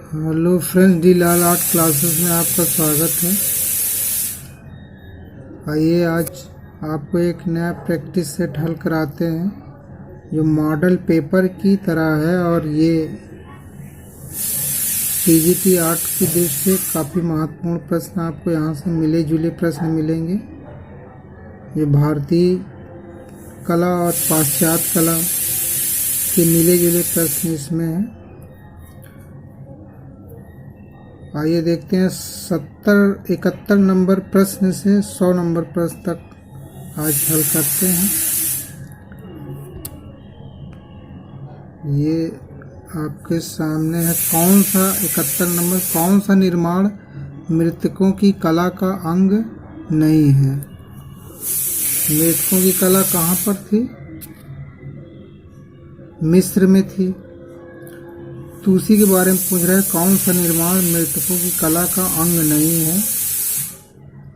Hello friends, D लाल art classes में आपका स्वागत है। आइए आज आपको एक नया प्रैक्टिस सेट हल कराते हैं जो मॉडल पेपर की तरह है और ये टीजीटी आर्ट की दृष्टि से काफ़ी महत्वपूर्ण प्रश्न आपको यहाँ से मिले जुले प्रश्न मिलेंगे। ये भारतीय कला और पाश्चात्य कला के मिले जुले प्रश्न इसमें हैं। आइए देखते हैं 71 नंबर प्रश्न से 100 नंबर प्रश्न तक आज हल करते हैं। ये आपके सामने है कौन सा 71 नंबर, कौन सा निर्माण मृतकों की कला का अंग नहीं है। मृतकों की कला कहाँ पर थी? मिस्र में थी। तो उसी के बारे में पूछ रहा है कौन सा निर्माण मृतकों की कला का अंग नहीं है।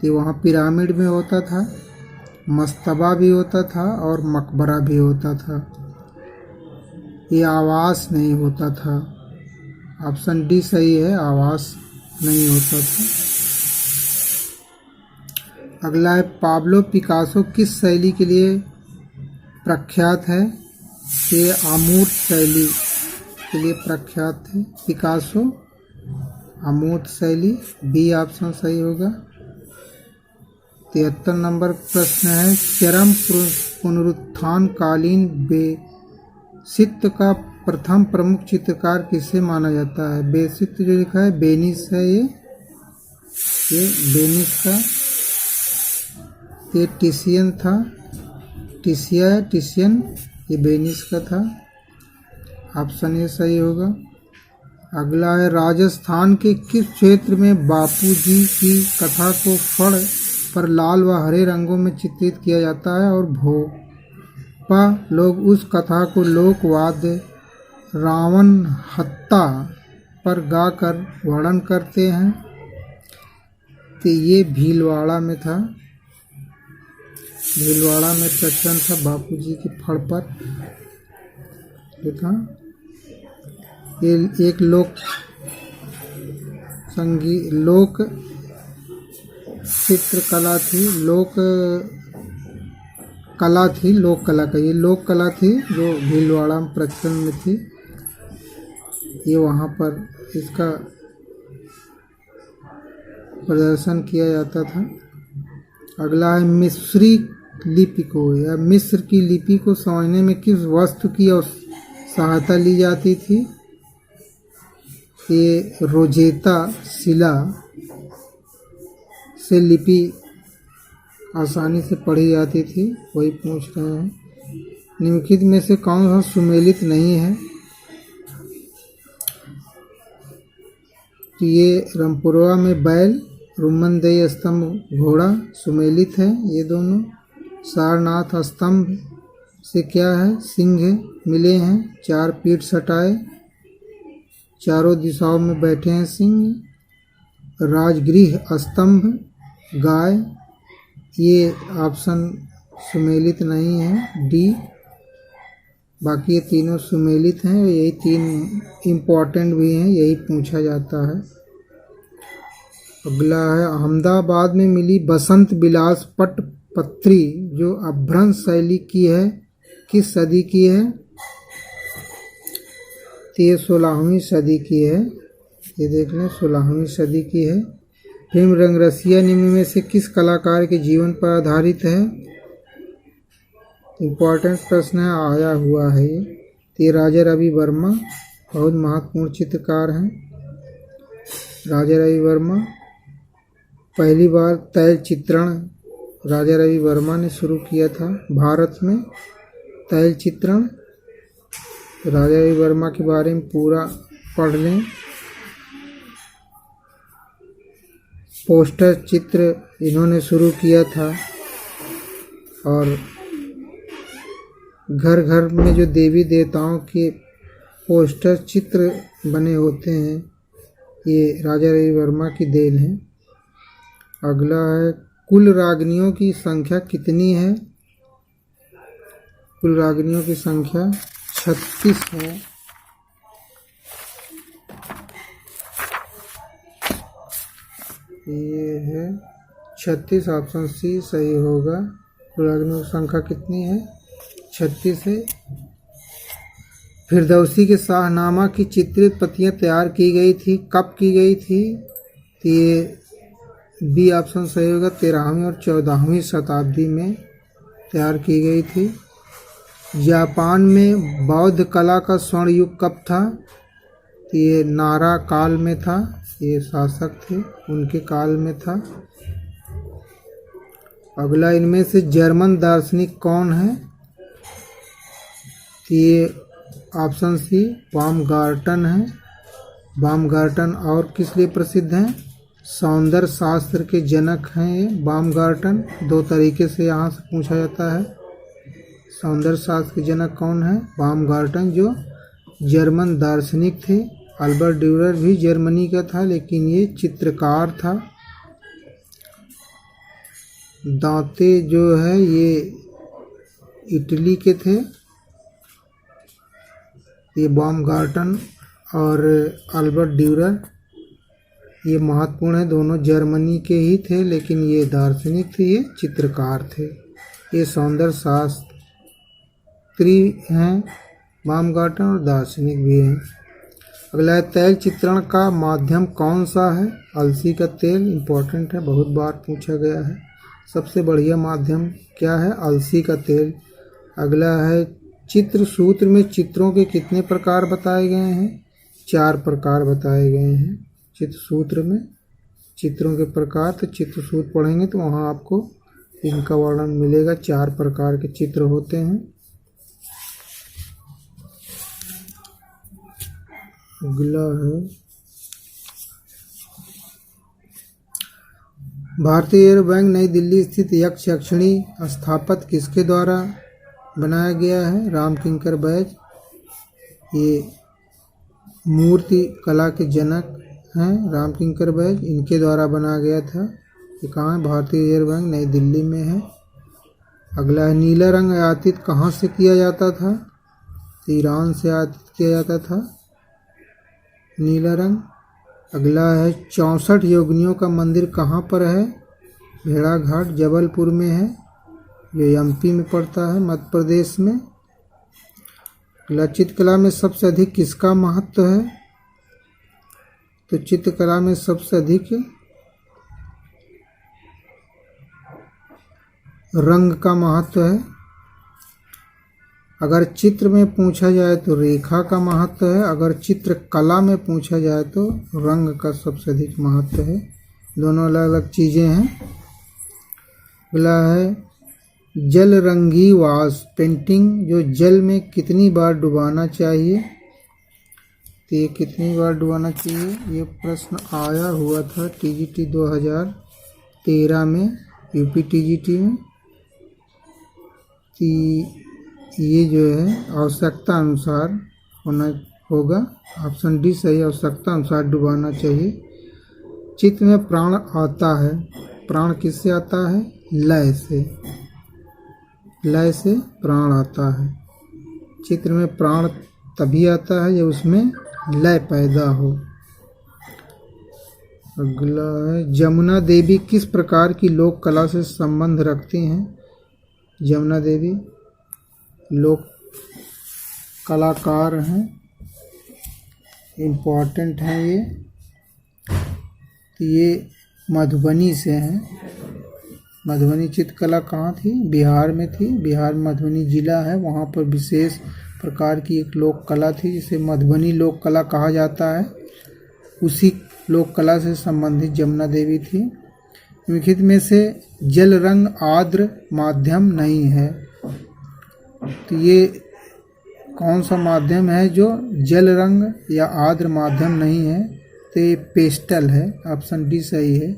तो वहाँ पिरामिड में होता था, मस्तबा भी होता था और मकबरा भी होता था। ये आवास नहीं होता था। ऑप्शन डी सही है, आवास नहीं होता था। अगला है पाब्लो पिकासो किस शैली के लिए प्रख्यात है? ये अमूर्त शैली के लिए प्रख्यात है पिकासो, अमूर्त शैली। बी ऑप्शन सही होगा। 73 नंबर प्रश्न है चरम पुनरुत्थान कालीन बेसित का प्रथम प्रमुख चित्रकार किसे माना जाता है? बेसित जो लिखा है बेनिस है, ये बेनिस का। ये टिशियन था, टिशियन, ये बेनिस का था। ऑप्शन ए सही होगा। अगला है राजस्थान के किस क्षेत्र में बापूजी की कथा को फड़ पर लाल व हरे रंगों में चित्रित किया जाता है और भोपा लोग उस कथा को लोकवाद्य रावण हत्ता पर गाकर वर्णन करते हैं? तो ये भीलवाड़ा में था। भीलवाड़ा में प्रचलन था बापूजी की फड़ पर। देखा, ये एक लोक चित्रकला थी, लोक कला थी, लोक कला का ये लोक कला थी जो भीलवाड़ा में प्रचलन में थी। ये वहाँ पर इसका प्रदर्शन किया जाता था। अगला है मिस्री लिपि को या मिस्र की लिपि को समझने में किस वस्तु की सहायता ली जाती थी? ये रोजेता शिला से लिपि आसानी से पढ़ी जाती थी, वही पूछ रहे हैं। निम्नलिखित में से कौन सा सुमेलित नहीं है? तो ये रामपुरवा में बैल, रुमनदेई स्तंभ घोड़ा सुमेलित है ये दोनों। सारनाथ स्तंभ से क्या है? सिंह मिले हैं, 4 पीठ सटाए, चारों दिशाओं में बैठे हैं सिंह। राजगृह स्तंभ गाय, ये ऑप्शन सुमेलित नहीं है, डी। बाकी ये तीनों सुमेलित हैं, यही 3 इम्पोर्टेंट भी हैं, यही पूछा जाता है। अगला है अहमदाबाद में मिली बसंत विलास पटपत्री जो अभ्रंश शैली की है किस सदी की है? तो ये 16वीं सदी की है। ये देख लें 16वीं सदी की है। फिल्म रंगरसिया निम्न में से किस कलाकार के जीवन पर आधारित है? इम्पोर्टेंट प्रश्न है, आया हुआ है ये। तो ये राजा रवि वर्मा बहुत महत्वपूर्ण चित्रकार हैं। राजा रवि वर्मा पहली बार तैल चित्रण राजा रवि वर्मा ने शुरू किया था भारत में। तैल चित्रण राजा रवि वर्मा के बारे में पूरा पढ़ लें। पोस्टर चित्र इन्होंने शुरू किया था और घर घर में जो देवी देवताओं के पोस्टर चित्र बने होते हैं ये राजा रवि वर्मा की देन है। अगला है कुल रागनियों की संख्या कितनी है? कुल रागनियों की संख्या 36 है। ये है 36, ऑप्शन सी सही होगा। कुल संख्या कितनी है? 36 है। फिरदौसी के शाहनामा की चित्रित प्रतियां तैयार की गई थी, कब की गई थी? तो ये बी ऑप्शन सही होगा। 13वीं और 14वीं शताब्दी में तैयार की गई थी। जापान में बौद्ध कला का स्वर्ण युग कब था? तो ये नारा काल में था। ये शासक थे, उनके काल में था। अगला, इनमें से जर्मन दार्शनिक कौन है? तो ये ऑप्शन सी बामगार्टन है। बामगार्टन और किस लिए प्रसिद्ध हैं? सौंदर्य शास्त्र के जनक हैं ये बामगार्टन। 2 तरीके से यहाँ से पूछा जाता है। सौंदर्य शास्त्र के जनक कौन है? बामगार्टन, जो जर्मन दार्शनिक थे। अल्बर्ट ड्यूरर भी जर्मनी का था, लेकिन ये चित्रकार था। दांते जो है ये इटली के थे। ये बामगार्टन और अल्बर्ट ड्यूरर ये महत्वपूर्ण है। दोनों जर्मनी के ही थे, लेकिन ये दार्शनिक थे, ये चित्रकार थे। ये सौंदर्य शास्त्री हैं बामगार्टन और दार्शनिक भी हैं। अगला है, तैल चित्रण का माध्यम कौन सा है? अलसी का तेल इम्पोर्टेंट है, बहुत बार पूछा गया है। सबसे बढ़िया माध्यम क्या है? अलसी का तेल। अगला है, चित्र सूत्र में चित्रों के कितने प्रकार बताए गए हैं? 4 प्रकार बताए गए हैं चित्र सूत्र में। चित्रों के प्रकार, तो चित्र सूत्र पढ़ेंगे तो वहाँ आपको इनका वर्णन मिलेगा। 4 प्रकार के चित्र होते हैं। अगला है, भारतीय रिजर्व बैंक नई दिल्ली स्थित यक्ष यक्षिणी स्थापत्य किसके द्वारा बनाया गया है? रामकिंकर बैज। ये मूर्ति कला के जनक हैं रामकिंकर बैज, इनके द्वारा बनाया गया था। ये कहाँ है? भारतीय रिजर्व बैंक नई दिल्ली में है। अगला है, नीला रंग आयातित कहाँ से किया जाता था? तो ईरान से आयातित किया जाता था नीला रंग। अगला है, 64 योगिनियों का मंदिर कहाँ पर है? भेड़ाघाट जबलपुर में है, जो एमपी में पड़ता है, मध्य प्रदेश में। अगला, चित्रकला में सबसे अधिक किसका महत्व है? तो चित्रकला में सबसे अधिक रंग का महत्व है। अगर चित्र में पूछा जाए तो रेखा का महत्व है। अगर चित्रकला में पूछा जाए तो रंग का सबसे अधिक महत्व है। दोनों अलग अलग चीज़ें हैं। अगला है, जल रंगी वास पेंटिंग जो जल में कितनी बार डुबाना चाहिए? तो ये कितनी बार डुबाना चाहिए? ये प्रश्न आया हुआ था टीजीटी 2013 में, यूपी टीजीटी में। ये जो है आवश्यकता अनुसार होगा। ऑप्शन डी सही, आवश्यकता अनुसार डुबाना चाहिए। चित्र में प्राण आता है, प्राण किससे आता है? लय से। लय से प्राण आता है। चित्र में प्राण तभी आता है जब उसमें लय पैदा हो। अगला है, जमुना देवी किस प्रकार की लोक कला से संबंध रखती हैं? जमुना देवी लोक कलाकार हैं, इम्पोर्टेंट हैं ये मधुबनी से हैं। मधुबनी चित्रकला कहाँ थी? बिहार में थी। बिहार में मधुबनी जिला है, वहाँ पर विशेष प्रकार की एक लोक कला थी जिसे मधुबनी लोक कला कहा जाता है। उसी लोक कला से संबंधित जमुना देवी थी। निम्नलिखित में से जल रंग आर्द्र माध्यम नहीं है, तो ये कौन सा माध्यम है जो जल रंग या आर्द्र माध्यम नहीं है? तो ये पेस्टल है, ऑप्शन डी सही है।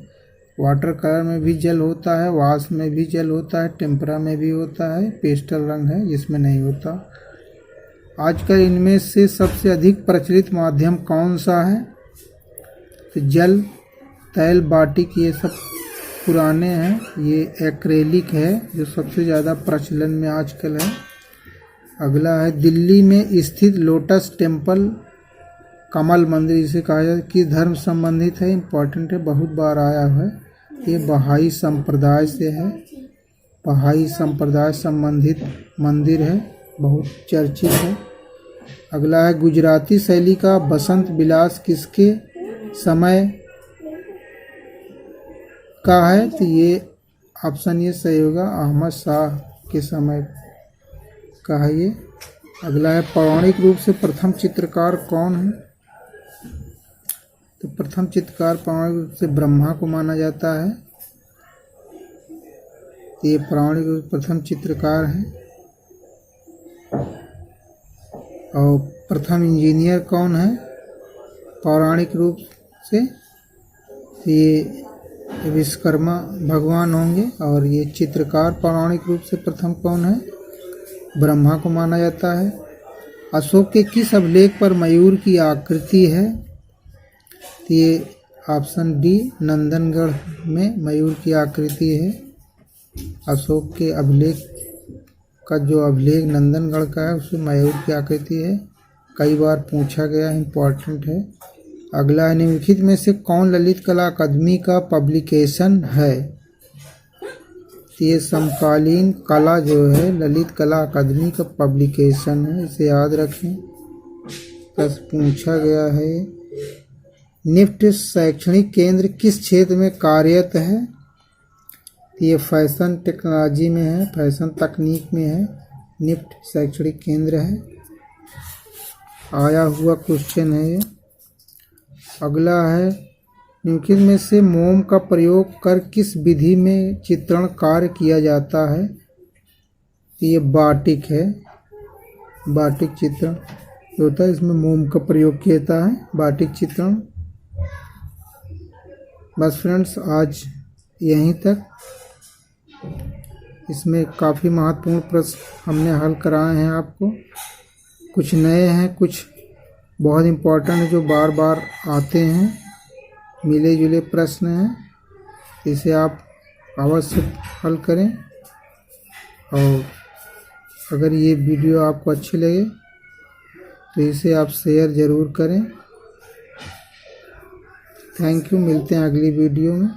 वाटर कलर में भी जल होता है, वाश में भी जल होता है, टेम्परा में भी होता है। पेस्टल रंग है जिसमें नहीं होता। आजकल इनमें से सबसे अधिक प्रचलित माध्यम कौन सा है? तो जल, तैल, बाटिक ये सब पुराने हैं। ये एक्रेलिक है जो सबसे ज़्यादा प्रचलन में आजकल है। अगला है, दिल्ली में स्थित लोटस टेम्पल कमल मंदिर इसे कहा जाता है, किस धर्म संबंधित है, इम्पोर्टेंट है, बहुत बार आया हुआ है, ये बहाई संप्रदाय से है, बहाई संप्रदाय संबंधित मंदिर है, बहुत चर्चित है। अगला है गुजराती शैली का बसंत विलास किसके समय का है, तो ये ऑप्शन ये सही होगा, अहमद शाह के समय का है ये। अगला है पौराणिक रूप से प्रथम चित्रकार कौन है, तो प्रथम चित्रकार पौराणिक रूप से ब्रह्मा को माना जाता है, ये पौराणिक रूप से प्रथम चित्रकार है। और प्रथम इंजीनियर कौन है पौराणिक रूप से, ये विश्वकर्मा भगवान होंगे। और ये चित्रकार पौराणिक रूप से प्रथम कौन है, ब्रह्मा को माना जाता है। अशोक के किस अभिलेख पर मयूर की आकृति है, तो ये ऑप्शन डी नंदनगढ़ में मयूर की आकृति है। अशोक के अभिलेख का जो अभिलेख नंदनगढ़ का है उसमें मयूर की आकृति है, कई बार पूछा गया, इम्पोर्टेंट है। अगला है निम्नलिखित में से कौन ललित कला अकादमी का पब्लिकेशन है, ये समकालीन कला जो है ललित कला अकादमी का पब्लिकेशन है, इसे याद रखें, बस पूछा गया है। निफ्ट शैक्षणिक केंद्र किस क्षेत्र में कार्यरत है, ये फैशन टेक्नोलॉजी में है, फैशन तकनीक में है, निफ्ट शैक्षणिक केंद्र है, आया हुआ क्वेश्चन है ये। अगला है निम्नलिखित में से मोम का प्रयोग कर किस विधि में चित्रण कार्य किया जाता है, ये बाटिक है, बाटिक चित्रण जो होता है इसमें मोम का प्रयोग किया जाता है, बाटिक चित्रण। बस फ्रेंड्स आज यहीं तक, इसमें काफ़ी महत्वपूर्ण प्रश्न हमने हल कराए हैं आपको, कुछ नए हैं, कुछ बहुत इम्पोर्टेंट है जो बार बार आते हैं, मिले जुले प्रश्न हैं, इसे आप अवश्य हल करें। और अगर ये वीडियो आपको अच्छी लगे तो इसे आप शेयर ज़रूर करें। थैंक यू, मिलते हैं अगली वीडियो में।